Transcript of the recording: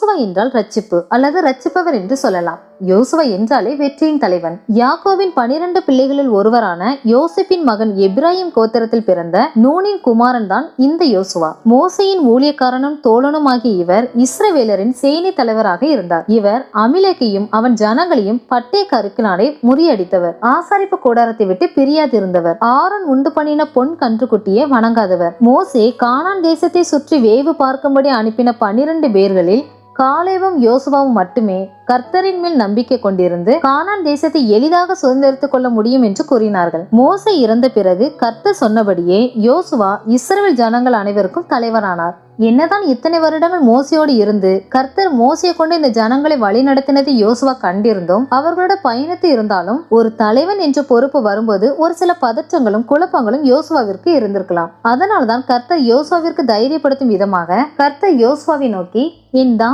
யோசுவா என்றால் ரட்சிப்பு அல்லது ரட்சிப்பவர் என்று சொல்லலாம். யோசுவா என்றாலே வெற்றியின் தலைவன். யாக்கோபின் 12 பிள்ளைகளில் ஒருவரான யோசேப்பின் மகன் எப்ராஹிம் கோத்திரத்தில் பிறந்த நூனின் குமாரன் தான் இந்த யோசுவா. மோசேயின் ஊழியக்காரனும் தோழனும் ஆகிய இவர் இஸ்ரவேலரின் சேனை தலைவராக இருந்தார். இவர் அமிலேக்கையும் அவன் ஜனங்களையும் பட்டய கருக்கினாலே முறியடித்தவர். ஆசாரிப்பு கூடாரத்தை விட்டு பிரியாதிருந்தவர். ஆரோன் உண்டு பண்ணின பொன் கன்றுக்குட்டியை வணங்காதவர். மோசே கானான் தேசத்தை சுற்றி வேவு பார்க்கும்படி அனுப்பின 12 பேர்களில் காலேபும் யோசுவாவும் மட்டுமே கர்த்தரின் மேல் நம்பிக்கை கொண்டிருந்து கானான் தேசத்தை எளிதாக சுதந்திரித்துக் கொள்ள முடியும் என்று கூறினார்கள். மோசே இறந்த பிறகு கர்த்தர் சொன்னபடியே யோசுவா இஸ்ரவேல் ஜனங்கள் அனைவருக்கும் தலைவரானார். என்னதான் இத்தனை வருடங்கள் மோசையோடு இருந்து கர்த்தர் மோசையை கொண்டு இந்த ஜனங்களை வழி நடத்தினதை யோசுவா கண்டிருந்தோம். அவர்களோட பயணத்து இருந்தாலும் ஒரு தலைவன் என்ற பொறுப்பு வரும்போது ஒரு சில பதற்றங்களும் குழப்பங்களும் யோசுவாவிற்கு இருந்திருக்கலாம். அதனால்தான் கர்த்தர் யோசுவாவிற்கு தைரியப்படுத்தும் விதமாக கர்த்தர் யோசுவாவை நோக்கி, என் தாஸ்